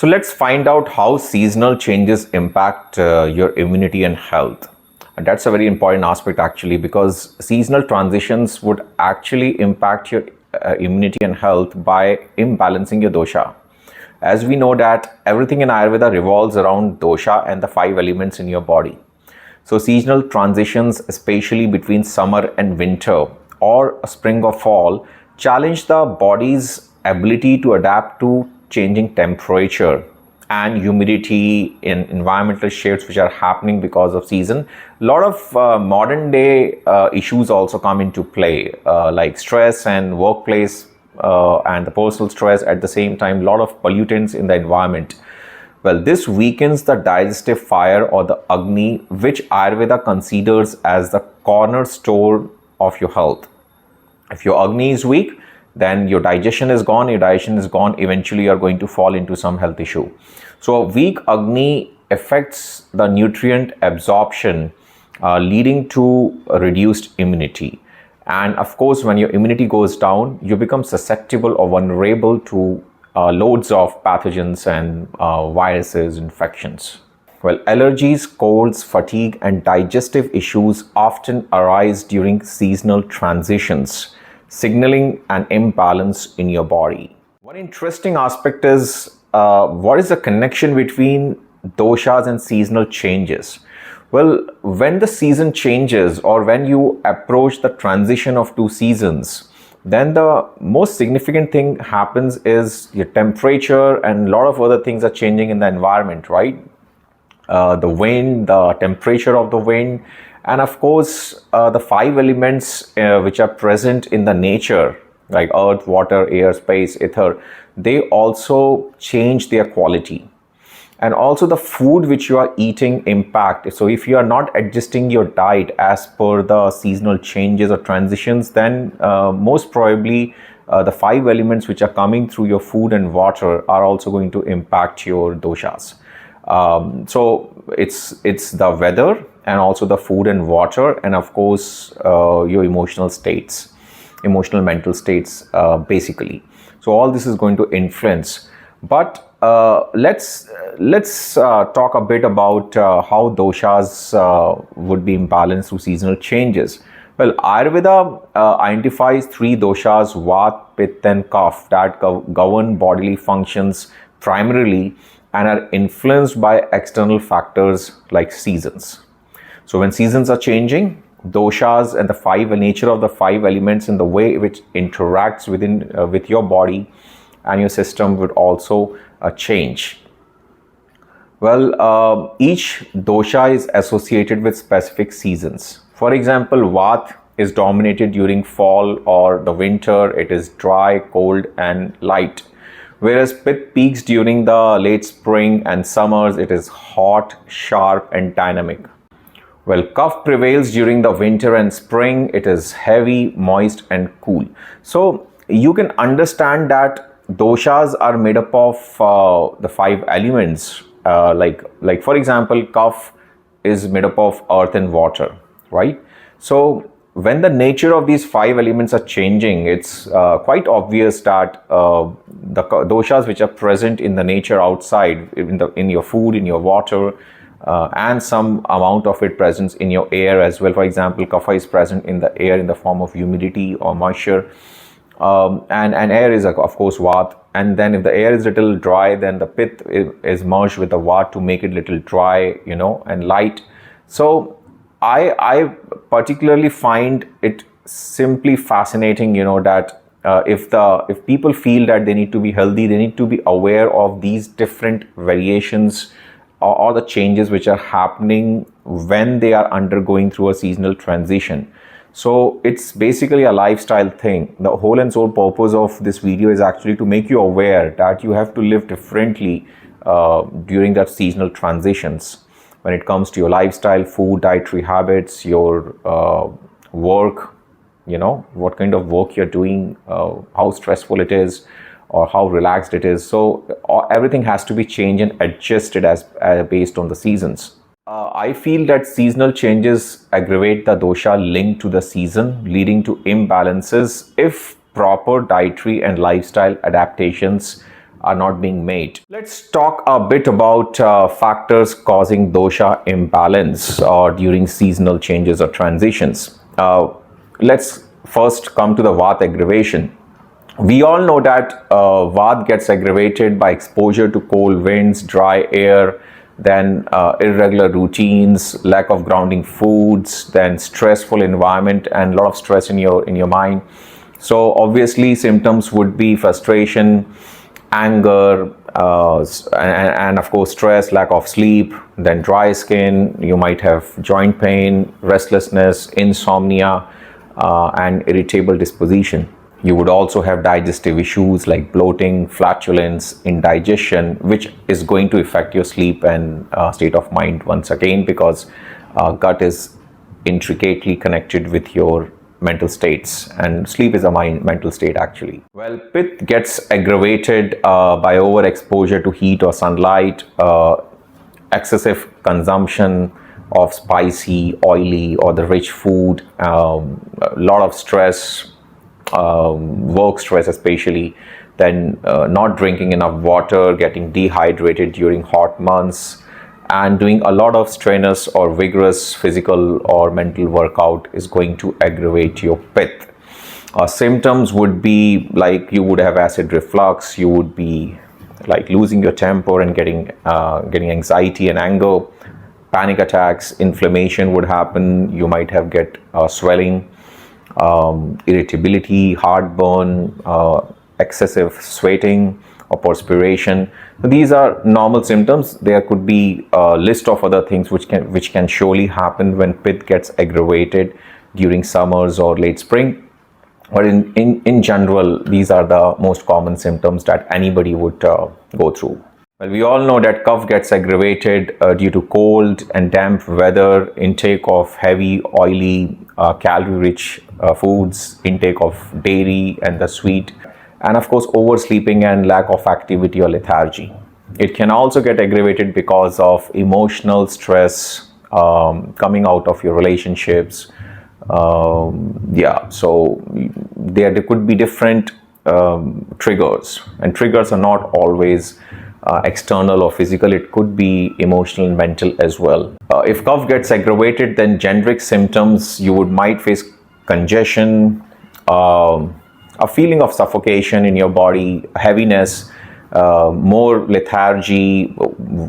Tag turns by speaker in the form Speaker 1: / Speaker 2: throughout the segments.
Speaker 1: So let's find out how seasonal changes impact your immunity and health. And that's a very important aspect actually, because seasonal transitions would actually impact your immunity and health by imbalancing your dosha. As we know that everything in Ayurveda revolves around dosha and the five elements in your body. So seasonal transitions, especially between summer and winter or spring or fall, challenge the body's ability to adapt to changing temperature and humidity in environmental shifts which are happening because of season. A lot of modern day issues also come into play, like stress and workplace and the personal stress. At the same time, a lot of pollutants in the environment. Well, this weakens the digestive fire or the Agni, which Ayurveda considers as the cornerstone of your health. If your Agni is weak, then your digestion is gone. Eventually you're going to fall into some health issue. So a weak Agni affects the nutrient absorption, leading to a reduced immunity. And of course, when your immunity goes down, you become susceptible or vulnerable to loads of pathogens and viruses, infections. Well, allergies, colds, fatigue, and digestive issues often arise during seasonal transitions, signaling an imbalance in your body. One interesting aspect is what is the connection between doshas and seasonal changes? Well, when the season changes or when you approach the transition of two seasons, then the most significant thing happens is your temperature and a lot of other things are changing in the environment, right? The wind, the temperature of the wind, and of course the five elements which are present in the nature, like earth, water, air, space, ether, they also change their quality. And also the food which you are eating impact. So if you are not adjusting your diet as per the seasonal changes or transitions, then most probably the five elements which are coming through your food and water are also going to impact your doshas. So it's the weather and also the food and water, and of course your emotional mental states, basically. So all this is going to influence. But let's talk a bit about how doshas would be imbalanced through seasonal changes. Well, Ayurveda identifies three doshas, Vata, Pitta, and Kapha, that govern bodily functions primarily and are influenced by external factors like seasons. So when seasons are changing, doshas and the nature of the five elements and the way which interacts with your body and your system would also change. Well, each dosha is associated with specific seasons. For example, Vata is dominated during fall or the winter. It is dry, cold, and light. Whereas Pitta peaks during the late spring and summers. It is hot, sharp, and dynamic. Well, Kapha prevails during the winter and spring. It is heavy, moist, and cool. So you can understand that doshas are made up of the five elements. Like for example, Kapha is made up of earth and water, right? So when the nature of these five elements are changing, it's quite obvious that the doshas which are present in the nature outside, in your food, in your water, and some amount of it present in your air as well. For example, Kapha is present in the air in the form of humidity or moisture. And air is of course Vata, and then if the air is little dry, then the Pitta is merged with the Vata to make it little dry, and light. So I particularly find it simply fascinating, that if people feel that they need to be healthy, they need to be aware of these different variations or the changes which are happening when they are undergoing through a seasonal transition. So it's basically a lifestyle thing. The whole and sole purpose of this video is actually to make you aware that you have to live differently during that seasonal transitions when it comes to your lifestyle, food, dietary habits, your work, what kind of work you're doing, how stressful it is or how relaxed it is. So everything has to be changed and adjusted as based on the seasons. I feel that seasonal changes aggravate the dosha linked to the season, leading to imbalances if proper dietary and lifestyle adaptations are not being made. Let's talk a bit about factors causing dosha imbalance or during seasonal changes or transitions. Let's first come to the Vata aggravation. We all know that Vata gets aggravated by exposure to cold winds, dry air, then irregular routines, lack of grounding foods, then stressful environment and a lot of stress in your mind. So obviously symptoms would be frustration, anger, and of course stress, lack of sleep, then dry skin. You might have joint pain, restlessness, insomnia, and irritable disposition. You would also have digestive issues like bloating, flatulence, indigestion, which is going to affect your sleep and state of mind once again, because gut is intricately connected with your mental states, and sleep is a mental state actually. Well, Pitta gets aggravated by overexposure to heat or sunlight, excessive consumption of spicy, oily, or the rich food, a lot of stress, work stress especially, then not drinking enough water, getting dehydrated during hot months, and doing a lot of strenuous or vigorous physical or mental workout is going to aggravate your Pitta. Symptoms would be like you would have acid reflux, you would be like losing your temper and getting anxiety and anger, panic attacks, inflammation would happen, you might have get swelling, irritability, heartburn, excessive sweating or perspiration. So these are normal symptoms. There could be a list of other things which can surely happen when Pitta gets aggravated during summers or late spring. But in general, these are the most common symptoms that anybody would go through. Well, we all know that Kapha gets aggravated due to cold and damp weather, intake of heavy, oily, calorie-rich foods, intake of dairy and the sweet, and of course oversleeping and lack of activity or lethargy. It can also get aggravated because of emotional stress coming out of your relationships. So there could be different triggers, and triggers are not always external or physical. It could be emotional and mental as well. If Kapha gets aggravated, then generic symptoms, you might face congestion, a feeling of suffocation in your body, heaviness, more lethargy,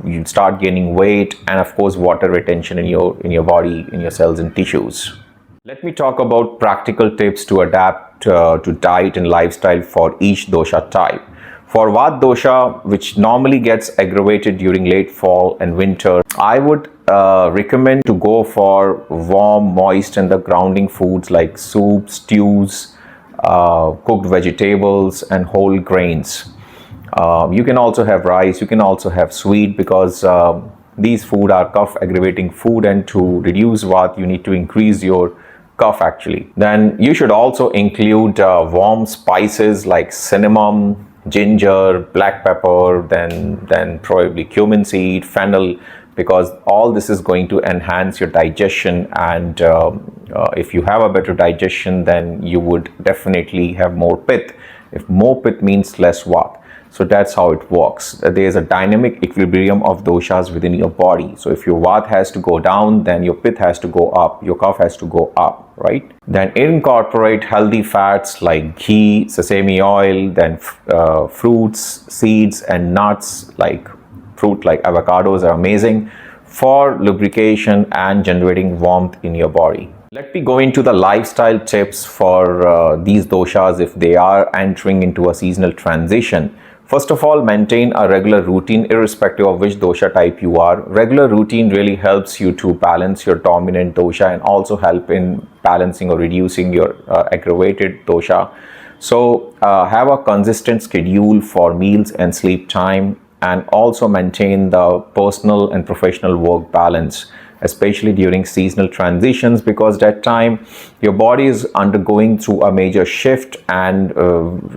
Speaker 1: you start gaining weight, and of course water retention in your body, in your cells and tissues. Let me talk about practical tips to adapt to diet and lifestyle for each dosha type. For Vata dosha, which normally gets aggravated during late fall and winter, I would recommend to go for warm, moist and the grounding foods like soups, stews, cooked vegetables and whole grains. You can also have rice, you can also have sweet, because these food are Kapha aggravating food, and to reduce Vata you need to increase your Kapha actually. Then you should also include warm spices like cinnamon, ginger, black pepper, then probably cumin seed, fennel, because all this is going to enhance your digestion, and if you have a better digestion, then you would definitely have more Pitta. If more Pitta means less Vata. So that's how it works. There is a dynamic equilibrium of doshas within your body. So if your Vata has to go down, then your Pitta has to go up, your Kapha has to go up, right? Then incorporate healthy fats like ghee, sesame oil, then fruits, seeds and nuts, like fruit like avocados are amazing for lubrication and generating warmth in your body. Let me go into the lifestyle tips for these doshas if they are entering into a seasonal transition. First of all, maintain a regular routine irrespective of which dosha type you are. Regular routine really helps you to balance your dominant dosha and also help in balancing or reducing your aggravated dosha. So have a consistent schedule for meals and sleep time, and also maintain the personal and professional work balance, especially during seasonal transitions, because that time your body is undergoing through a major shift, and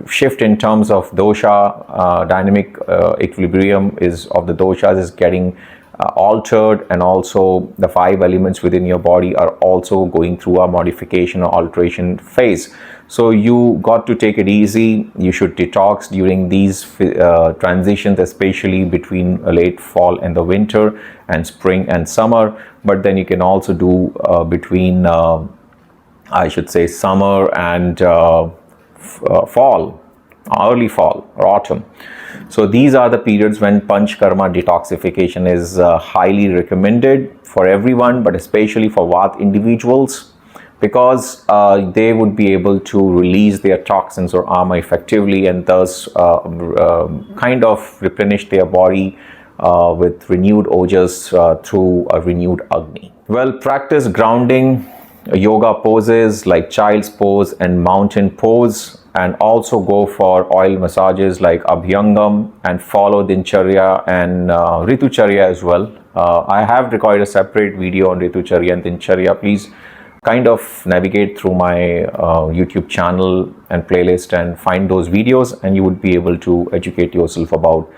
Speaker 1: shift in terms of dosha, dynamic equilibrium is of the doshas is getting altered, and also the 5 elements within your body are also going through a modification or alteration phase. So you got to take it easy. You should detox during these transitions, especially between late fall and the winter, and spring and summer. But then you can also do between I should say summer and fall, early fall or autumn. So these are the periods when Panch Karma detoxification is highly recommended for everyone, but especially for Vata individuals, because they would be able to release their toxins or ama effectively, and thus kind of replenish their body with renewed ojas through a renewed Agni. Well, practice grounding yoga poses like child's pose and mountain pose, and also go for oil massages like Abhyangam, and follow Dincharya and Ritucharya as well. I have recorded a separate video on Ritucharya and Dincharya. Please kind of navigate through my YouTube channel and playlist and find those videos, and you would be able to educate yourself about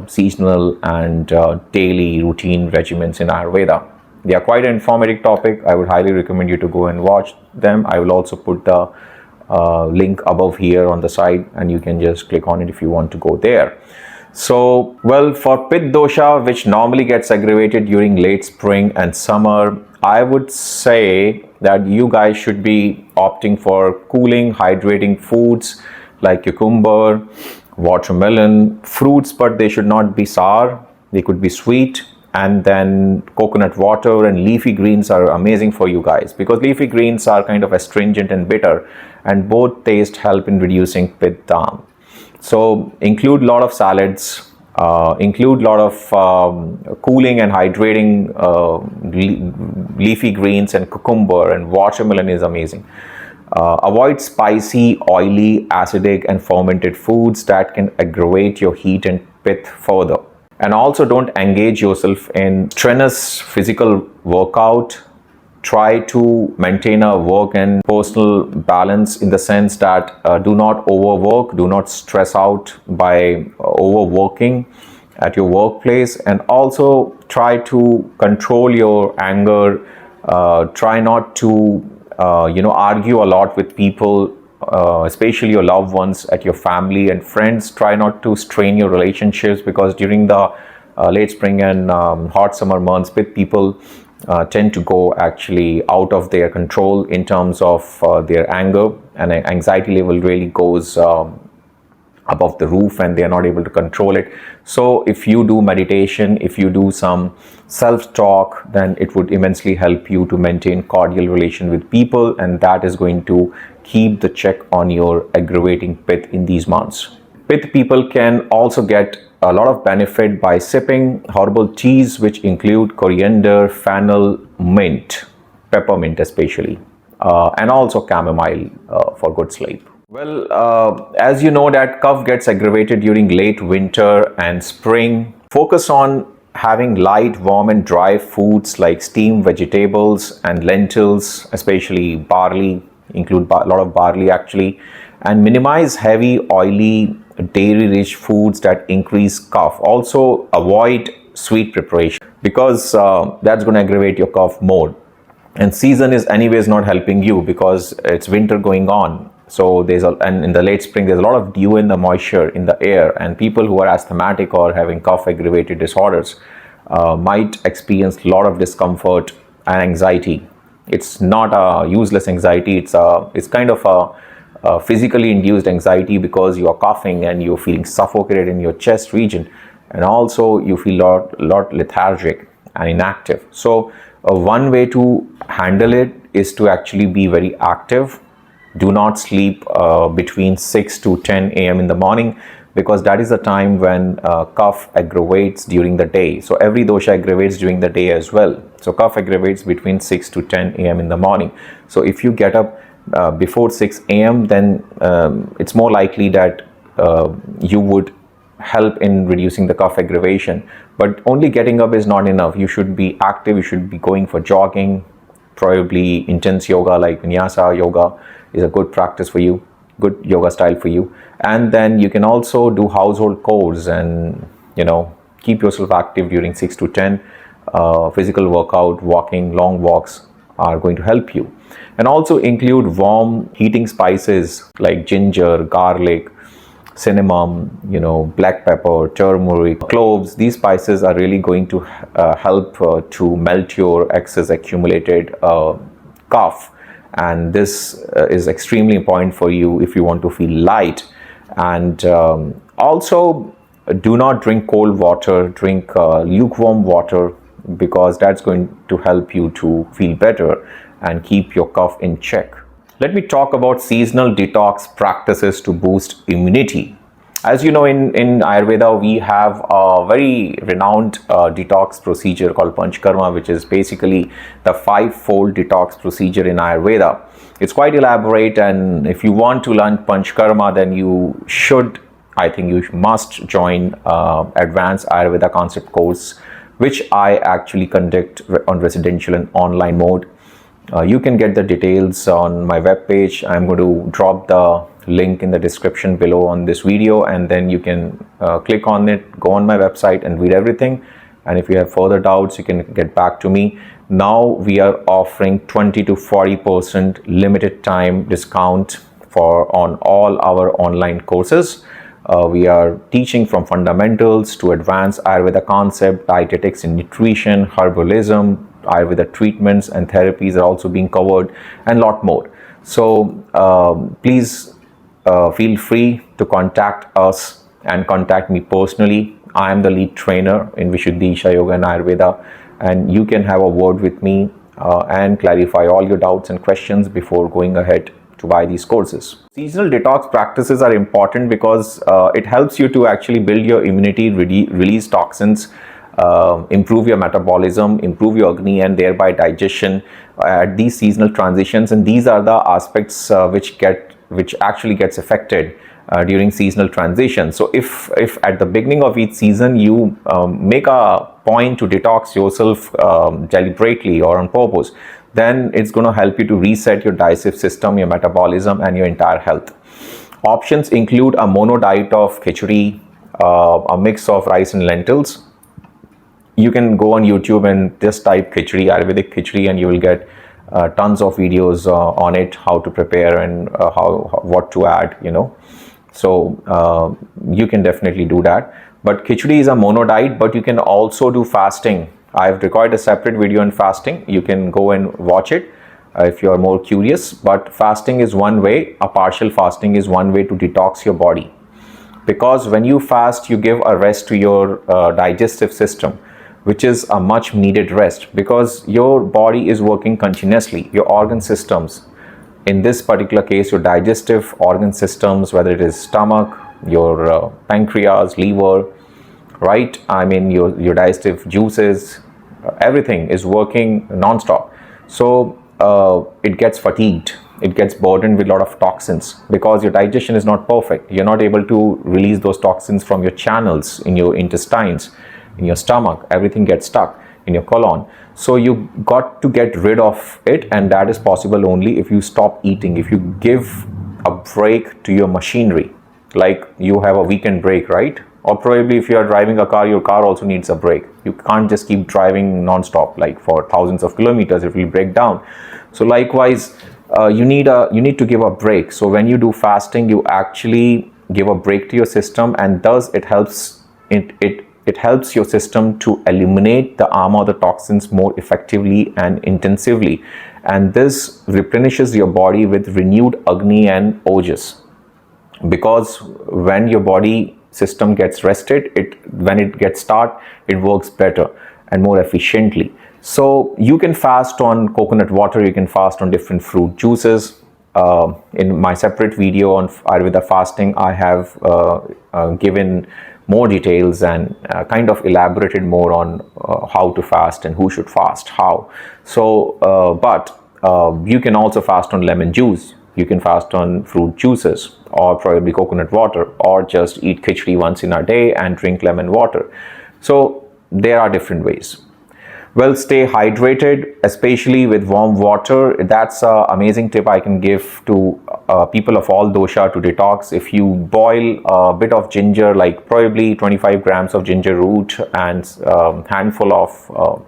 Speaker 1: seasonal and daily routine regimens in Ayurveda. They are quite an informative topic. I would highly recommend you to go and watch them. I will also put the link above here on the side, and you can just click on it if you want to go there. So, well, for Pitta dosha, which normally gets aggravated during late spring and summer, I would say that you guys should be opting for cooling, hydrating foods like cucumber, watermelon, fruits, but they should not be sour. They could be sweet. And then coconut water and leafy greens are amazing for you guys, because leafy greens are kind of astringent and bitter, and both taste help in reducing pitta. So include a lot of salads, include a lot of cooling and hydrating leafy greens, and cucumber and watermelon is amazing. Avoid spicy, oily, acidic and fermented foods that can aggravate your heat and pitta further. And also don't engage yourself in strenuous physical workout. Try to maintain a work and personal balance, in the sense that do not overwork, do not stress out by overworking at your workplace, and also try to control your anger. Try not to argue a lot with people, especially your loved ones at your family and friends. Try not to strain your relationships, because during the late spring and hot summer months, with people tend to go actually out of their control in terms of their anger, and anxiety level really goes above the roof, and they are not able to control it. So if you do meditation, if you do some self-talk, then it would immensely help you to maintain cordial relation with people, and that is going to keep the check on your aggravating pitta in these months. Pitta people can also get a lot of benefit by sipping herbal teas, which include coriander, fennel, mint, peppermint especially, and also chamomile for good sleep. Well, as you know that cough gets aggravated during late winter and spring, focus on having light, warm and dry foods like steamed vegetables and lentils, especially barley, include a lot of barley actually, and minimize heavy, oily, dairy-rich foods that increase cough. Also avoid sweet preparation, because that's going to aggravate your cough more. And season is anyways not helping you, because it's winter going on. So and in the late spring, there's a lot of dew in the moisture in the air, and people who are asthmatic or having cough aggravated disorders might experience a lot of discomfort and anxiety. It's not a useless anxiety. It's kind of a physically induced anxiety, because you are coughing and you're feeling suffocated in your chest region, and also you feel a lot lethargic and inactive. So one way to handle it is to actually be very active. Do not sleep between 6 to 10 a.m. in the morning, because that is the time when cough aggravates during the day. So every dosha aggravates during the day as well. So cough aggravates between 6 to 10 a.m. in the morning. So if you get up before 6 a.m., then it's more likely that you would help in reducing the cough aggravation. But only getting up is not enough. You should be active. You should be going for jogging, probably intense yoga like vinyasa yoga is a good practice for you, good yoga style for you. And then you can also do household chores and keep yourself active during 6 to 10. Physical workout, walking, long walks are going to help you. And also include warm heating spices like ginger, garlic, cinnamon, black pepper, turmeric, cloves. These spices are really going to help to melt your excess accumulated cough, and this is extremely important for you if you want to feel light. And also, do not drink cold water, drink lukewarm water, because that's going to help you to feel better and keep your cough in check. Let me talk about seasonal detox practices to boost immunity. As you know, in Ayurveda, we have a very renowned detox procedure called Panchakarma, which is basically the 5-fold detox procedure in Ayurveda. It's quite elaborate, and if you want to learn Panchakarma, then I think you must join Advanced Ayurveda Concept course, which I actually conduct on residential and online mode. You can get the details on my webpage. I'm going to drop the link in the description below on this video, and then you can click on it, go on my website and read everything. And if you have further doubts, you can get back to me. Now we are offering 20 to 40% limited time discount on all our online courses. We are teaching from fundamentals to advanced Ayurveda concept, dietetics and nutrition, herbalism, Ayurveda treatments and therapies are also being covered, and a lot more. So please feel free to contact us and contact me personally. I am the lead trainer in Vishuddhi Isha Yoga and Ayurveda, and you can have a word with me and clarify all your doubts and questions before going ahead to buy these courses. Seasonal detox practices are important because it helps you to actually build your immunity, release toxins, improve your metabolism, improve your Agni, and thereby digestion at these seasonal transitions. And these are the aspects which actually gets affected during seasonal transition. So if at the beginning of each season you make a point to detox yourself deliberately or on purpose, then it's going to help you to reset your digestive system, your metabolism, and your entire health. Options include a mono diet of khichdi, a mix of rice and lentils. You can go on YouTube and just type khichdi, Ayurvedic khichdi, and you will get tons of videos on it, how to prepare and what to add, So you can definitely do that. But khichdi is a mono diet, but you can also do fasting. I've recorded a separate video on fasting. You can go and watch it if you are more curious. But fasting is one way, a partial fasting is one way to detox your body. Because when you fast, you give a rest to your digestive system, which is a much needed rest, because your body is working continuously. Your organ systems, in this particular case, your digestive organ systems, whether it is stomach, your pancreas, liver, right? I mean, your digestive juices, everything is working non-stop. So it gets fatigued. It gets burdened with a lot of toxins because your digestion is not perfect. You're not able to release those toxins from your channels, in your intestines, in your stomach. Everything gets stuck in your colon. So you got to get rid of it, and that is possible only if you stop eating, if you give a break to your machinery, like you have a weekend break, right? Or probably if you are driving a car, your car also needs a break. You can't just keep driving non-stop like for thousands of kilometers. It will break down. So likewise, you need to give a break. So when you do fasting, you actually give a break to your system, and thus it helps your system to eliminate the ama, the toxins, more effectively and intensively. And this replenishes your body with renewed Agni and Ojas. Because when your body system gets rested, when it gets start, it works better and more efficiently. So you can fast on coconut water, you can fast on different fruit juices. In my separate video on Ayurveda fasting, I have given more details and kind of elaborated more on how to fast and who should fast, how. So, but you can also fast on lemon juice. You can fast on fruit juices, or probably coconut water, or just eat khichdi once in a day and drink lemon water. So there are different ways. Well, stay hydrated, especially with warm water. That's an amazing tip I can give to people of all dosha to detox. If you boil a bit of ginger, like probably 25 grams of ginger root and handful of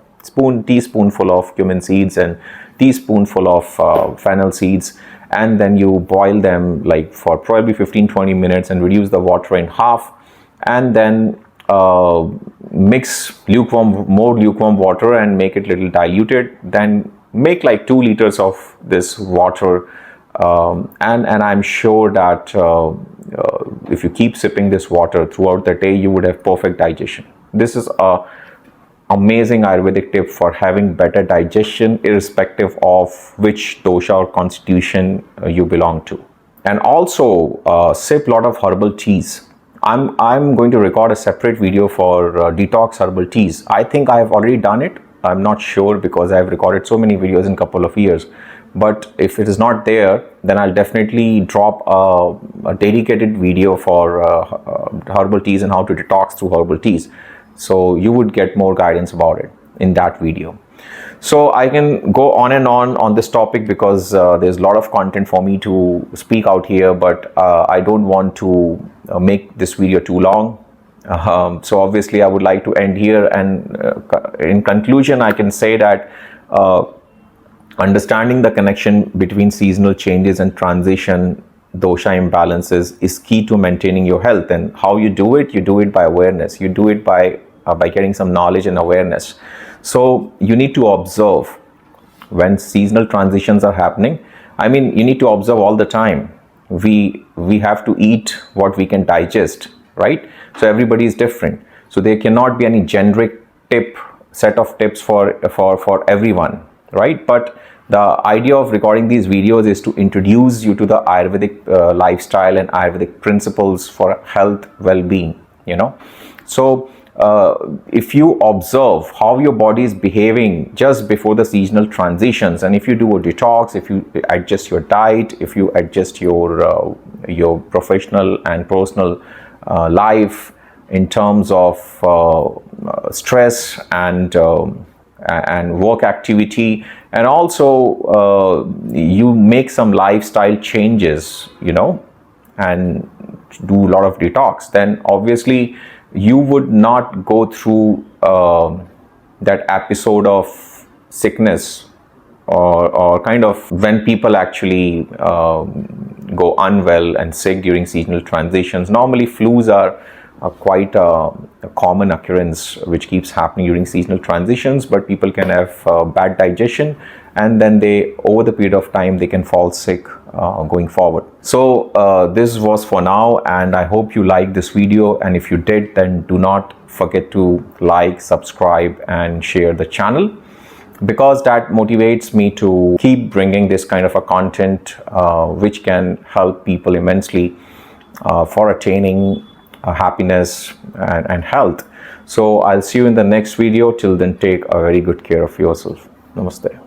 Speaker 1: teaspoonful of cumin seeds and teaspoonful of fennel seeds, and then you boil them like for probably 15-20 minutes and reduce the water in half, and then mix more lukewarm water and make it little diluted. Then make like 2 liters of this water, and I'm sure that if you keep sipping this water throughout the day, you would have perfect digestion. This is a amazing Ayurvedic tip for having better digestion, irrespective of which dosha or constitution you belong to. And also sip a lot of herbal teas. I'm going to record a separate video for detox herbal teas. I think I have already done it. I'm not sure because I've recorded so many videos in a couple of years. But if it is not there, then I'll definitely drop a dedicated video for herbal teas and how to detox through herbal teas. So you would get more guidance about it in that video. So I can go on and on this topic because there's a lot of content for me to speak out here, but I don't want to make this video too long. So obviously I would like to end here, and in conclusion I can say that understanding the connection between seasonal changes and transition dosha imbalances is key to maintaining your health. And how you do it by awareness. You do it by getting some knowledge and awareness. So you need to observe when seasonal transitions are happening. I mean, you need to observe all the time. We have to eat what we can digest, right? So everybody is different. So there cannot be any generic set of tips for everyone, right? But the idea of recording these videos is to introduce you to the Ayurvedic lifestyle and Ayurvedic principles for health, well-being, you know. So if you observe how your body is behaving just before the seasonal transitions, and if you do a detox, if you adjust your diet, if you adjust your professional and personal life in terms of stress and work activity, and also you make some lifestyle changes, you know, and do a lot of detox, then obviously you would not go through that episode of sickness or kind of when people actually go unwell and sick during seasonal transitions. Normally flus are quite a common occurrence which keeps happening during seasonal transitions, but people can have bad digestion, and then they, over the period of time, they can fall sick going forward. So this was for now, and I hope you liked this video, and if you did, then do not forget to like, subscribe and share the channel, because that motivates me to keep bringing this kind of a content which can help people immensely for attaining happiness and health. So I'll see you in the next video. Till then, take a very good care of yourself. Namaste.